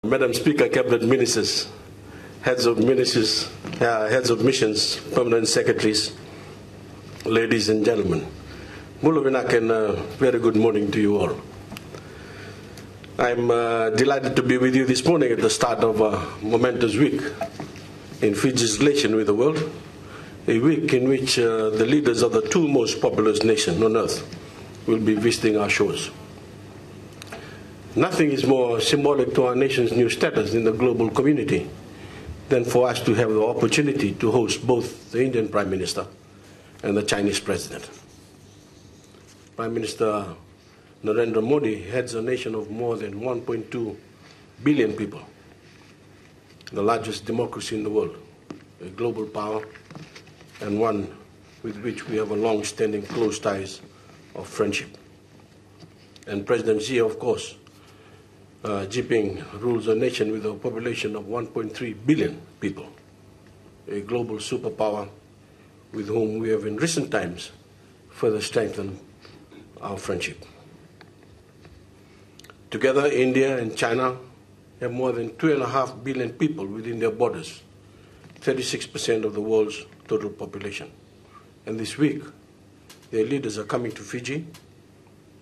Madam Speaker, Cabinet Ministers, heads of missions, permanent secretaries, ladies and gentlemen. Muluvinak and very good morning to you all. I'm delighted to be with you this morning at the start of a momentous week in Fiji's relation with the world, a week in which the leaders of the two most populous nations on earth will be visiting our shores. Nothing is more symbolic to our nation's new status in the global community than for us to have the opportunity to host both the Indian Prime Minister and the Chinese President. Prime Minister Narendra Modi heads a nation of more than 1.2 billion people, the largest democracy in the world, a global power, and one with which we have a long-standing close ties of friendship. And President Xi, of course, Jinping rules a nation with a population of 1.3 billion people, a global superpower with whom we have in recent times further strengthened our friendship. Together, India and China have more than 2.5 billion people within their borders, 36% of the world's total population. And this week, their leaders are coming to Fiji,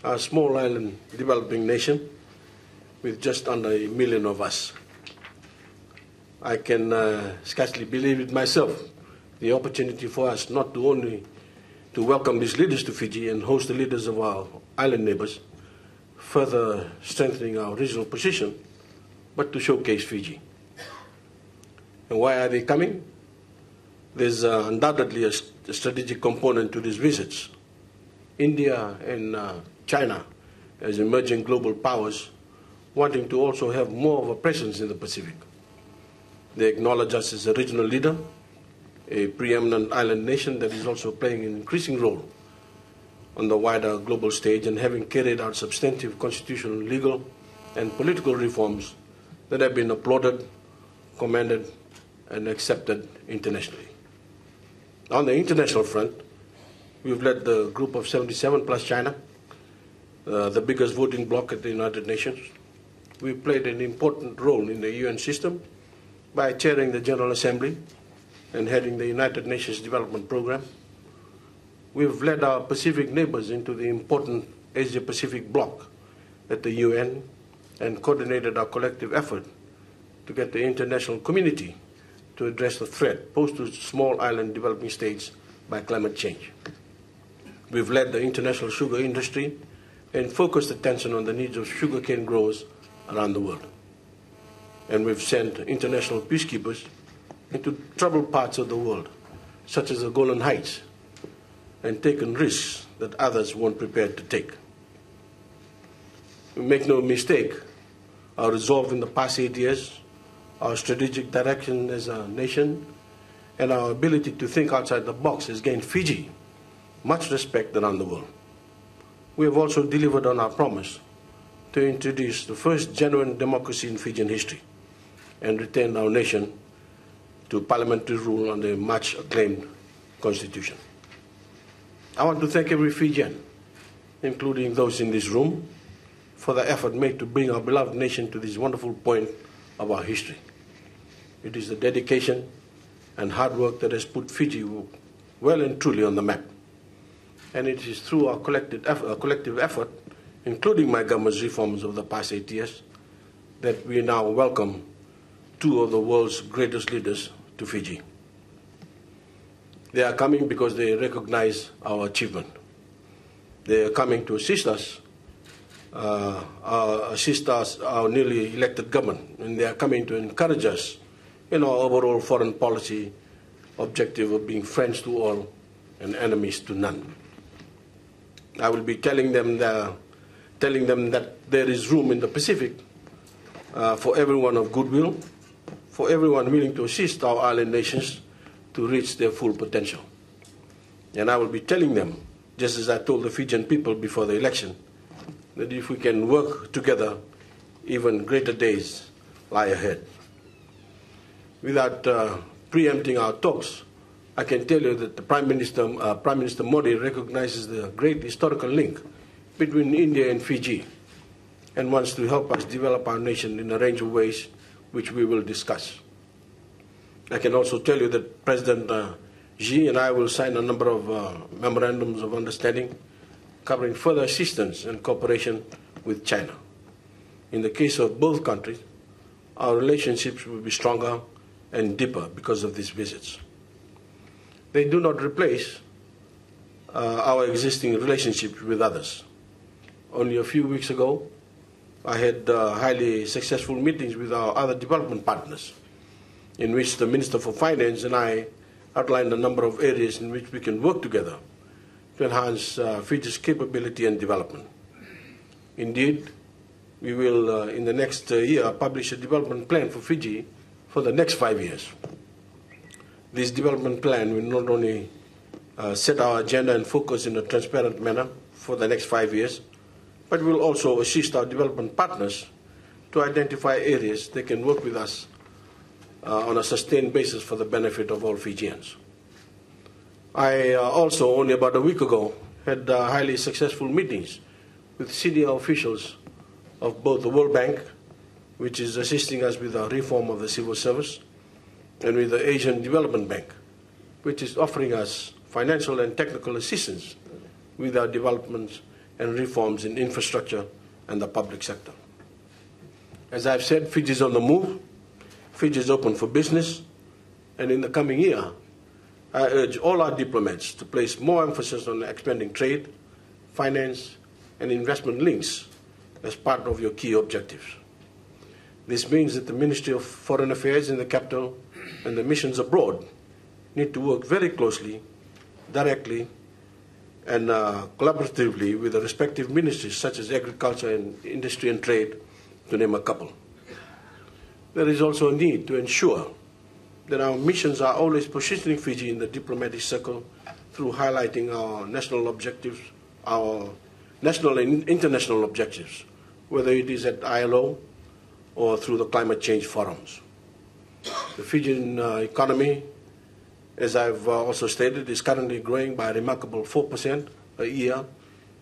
a small island developing nation with just under 1 million of us. I can scarcely believe it myself, the opportunity for us not to only to welcome these leaders to Fiji and host the leaders of our island neighbors, further strengthening our regional position, but to showcase Fiji. And why are they coming? There's undoubtedly a strategic component to these visits. India and China, as emerging global powers, wanting to also have more of a presence in the Pacific. They acknowledge us as a regional leader, a preeminent island nation that is also playing an increasing role on the wider global stage and having carried out substantive constitutional, legal, and political reforms that have been applauded, commended, and accepted internationally. On the international front, we've led the group of 77 plus China, the biggest voting bloc at the United Nations. We played an important role in the UN system by chairing the General Assembly and heading the United Nations Development Program. We've led our Pacific neighbors into the important Asia-Pacific bloc at the UN and coordinated our collective effort to get the international community to address the threat posed to small island developing states by climate change. We've led the international sugar industry and focused attention on the needs of sugarcane growers around the world. And we've sent international peacekeepers into troubled parts of the world, such as the Golan Heights, and taken risks that others weren't prepared to take. Make no mistake, our resolve in the past 8 years, our strategic direction as a nation, and our ability to think outside the box has gained Fiji much respect around the world. We have also delivered on our promise to introduce the first genuine democracy in Fijian history and return our nation to parliamentary rule under a much acclaimed constitution. I want to thank every Fijian, including those in this room, for the effort made to bring our beloved nation to this wonderful point of our history. It is the dedication and hard work that has put Fiji well and truly on the map. And it is through our collective effort, including my government's reforms of the past 8 years, that we now welcome two of the world's greatest leaders to Fiji. They are coming because they recognize our achievement. They are coming to assist us, our newly elected government, and they are coming to encourage us in our overall foreign policy objective of being friends to all and enemies to none. I will be telling them that there is room in the Pacific for everyone of goodwill, for everyone willing to assist our island nations to reach their full potential. And I will be telling them, just as I told the Fijian people before the election, that if we can work together, even greater days lie ahead. Without preempting our talks, I can tell you that the Prime Minister Modi recognizes the great historical link between India and Fiji and wants to help us develop our nation in a range of ways which we will discuss. I can also tell you that President Xi and I will sign a number of memorandums of understanding covering further assistance and cooperation with China. In the case of both countries, our relationships will be stronger and deeper because of these visits. They do not replace our existing relationships with others. Only a few weeks ago, I had highly successful meetings with our other development partners, in which the Minister for Finance and I outlined a number of areas in which we can work together to enhance Fiji's capability and development. Indeed, we will, in the next year, publish a development plan for Fiji for the next 5 years. This development plan will not only set our agenda and focus in a transparent manner for the next 5 years, but will also assist our development partners to identify areas they can work with us on a sustained basis for the benefit of all Fijians. I also, only about a week ago, had highly successful meetings with senior officials of both the World Bank, which is assisting us with the reform of the civil service, and with the Asian Development Bank, which is offering us financial and technical assistance with our developments and reforms in infrastructure and the public sector. As I've said, Fiji is on the move. Fiji is open for business, and in the coming year, I urge all our diplomats to place more emphasis on expanding trade, finance, and investment links as part of your key objectives. This means that the Ministry of Foreign Affairs in the capital and the missions abroad need to work very closely, directly, and collaboratively with the respective ministries such as Agriculture and Industry and Trade, to name a couple. There is also a need to ensure that our missions are always positioning Fiji in the diplomatic circle through highlighting our national objectives, our national and international objectives, whether it is at ILO or through the climate change forums. The Fijian economy, as I've also stated, is currently growing by a remarkable 4% a year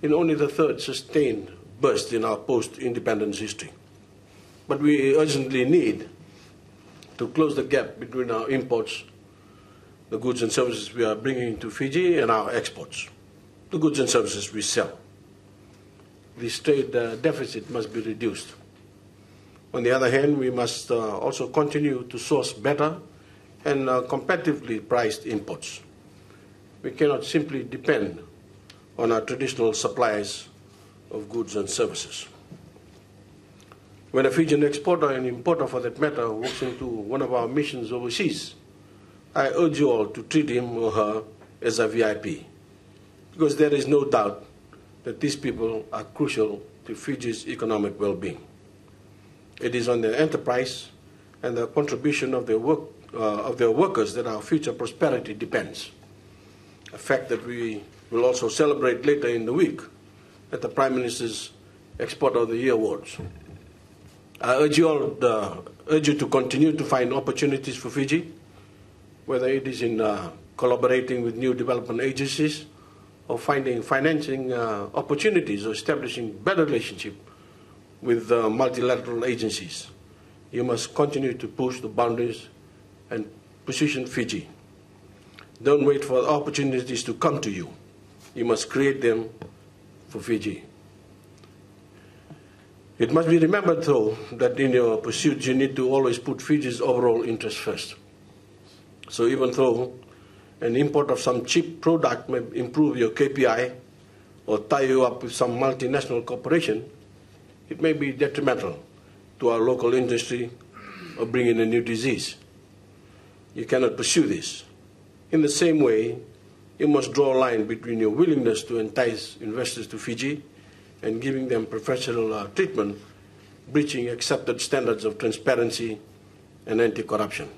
in only the third sustained burst in our post-independence history. But we urgently need to close the gap between our imports, the goods and services we are bringing into Fiji, and our exports, the goods and services we sell. This trade deficit must be reduced. On the other hand, we must also continue to source better and competitively priced imports. We cannot simply depend on our traditional suppliers of goods and services. When a Fijian exporter and importer, for that matter, walks into one of our missions overseas, I urge you all to treat him or her as a VIP, because there is no doubt that these people are crucial to Fiji's economic well-being. It is on their enterprise and the contribution of their workers that our future prosperity depends, a fact that we will also celebrate later in the week at the Prime Minister's Exporter of the Year Awards. I urge you to continue to find opportunities for Fiji, whether it is in collaborating with new development agencies or finding financing opportunities or establishing better relationship with multilateral agencies. You must continue to push the boundaries and position Fiji. Don't wait for opportunities to come to you. You must create them for Fiji. It must be remembered, though, that in your pursuit you need to always put Fiji's overall interest first. So even though an import of some cheap product may improve your KPI or tie you up with some multinational corporation, it may be detrimental to our local industry or bring in a new disease. You cannot pursue this. In the same way, you must draw a line between your willingness to entice investors to Fiji and giving them professional treatment, breaching accepted standards of transparency and anti-corruption.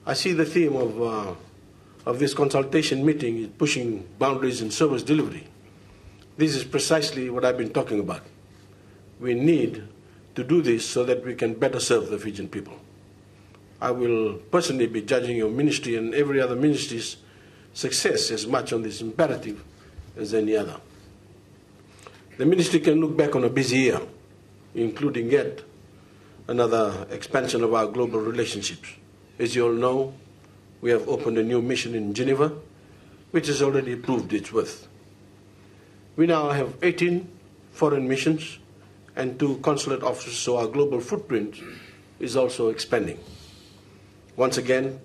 I see the theme of this consultation meeting is pushing boundaries in service delivery. This is precisely what I've been talking about. We need to do this so that we can better serve the Fijian people. I will personally be judging your ministry and every other ministry's success as much on this imperative as any other. The ministry can look back on a busy year, including yet another expansion of our global relationships. As you all know, we have opened a new mission in Geneva, which has already proved its worth. We now have 18 foreign missions and 2 consulate offices, so our global footprint is also expanding. Once again,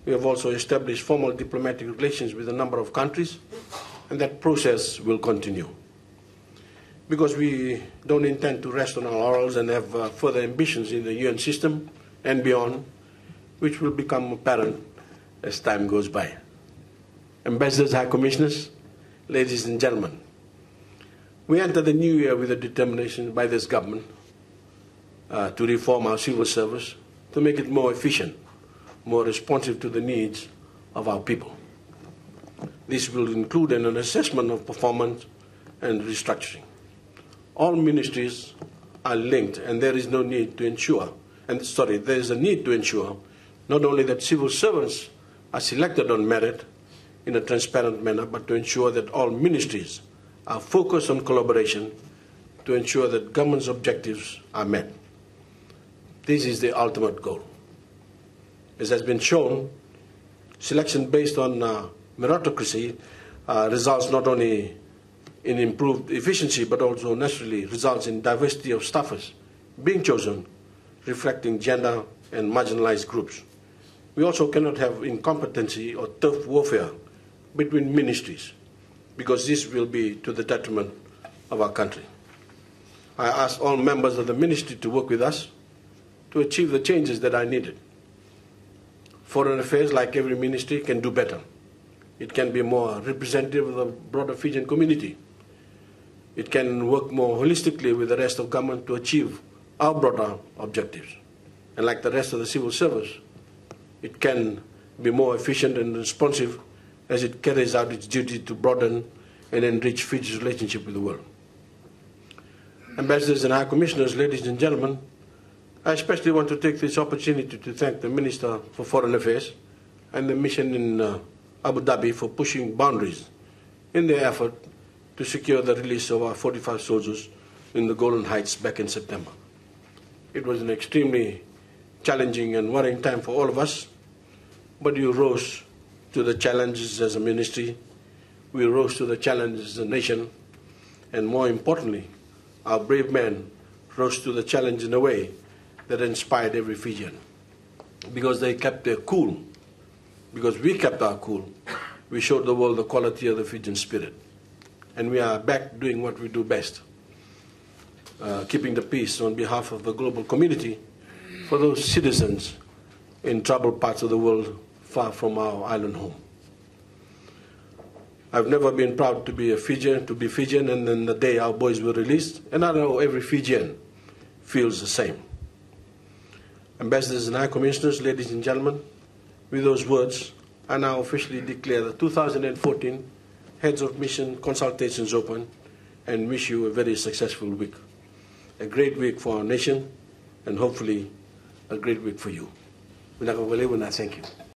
we have also established formal diplomatic relations with a number of countries, and that process will continue. Because we don't intend to rest on our laurels and have further ambitions in the UN system and beyond, which will become apparent as time goes by. Ambassadors, High Commissioners, ladies and gentlemen, we enter the new year with a determination by this government to reform our civil service, to make it more efficient, more responsive to the needs of our people. This will include an assessment of performance and restructuring. All ministries are linked, and there is a need to ensure not only that civil servants are selected on merit in a transparent manner, but to ensure that all ministries are focused on collaboration to ensure that government's objectives are met. This is the ultimate goal. As has been shown, selection based on meritocracy results not only in improved efficiency, but also naturally results in diversity of staffers being chosen, reflecting gender and marginalized groups. We also cannot have incompetency or turf warfare between ministries, because this will be to the detriment of our country. I ask all members of the ministry to work with us to achieve the changes that are needed. Foreign affairs, like every ministry, can do better. It can be more representative of the broader Fijian community. It can work more holistically with the rest of government to achieve our broader objectives. And like the rest of the civil service, it can be more efficient and responsive as it carries out its duty to broaden and enrich Fiji's relationship with the world. Ambassadors and High Commissioners, ladies and gentlemen, I especially want to take this opportunity to thank the Minister for Foreign Affairs and the mission in Abu Dhabi for pushing boundaries in their effort to secure the release of our 45 soldiers in the Golan Heights back in September. It was an extremely challenging and worrying time for all of us, but you rose to the challenges as a ministry, we rose to the challenges as a nation, and more importantly, our brave men rose to the challenge in a way that inspired every Fijian. Because they kept their cool, because we kept our cool, we showed the world the quality of the Fijian spirit. And we are back doing what we do best, keeping the peace on behalf of the global community for those citizens in troubled parts of the world far from our island home. I've never been proud to be a Fijian, and then the day our boys were released, and I know every Fijian feels the same. Ambassadors and High Commissioners, ladies and gentlemen, with those words, I now officially declare the 2014 Heads of Mission consultations open and wish you a very successful week. A great week for our nation and hopefully a great week for you. Thank you.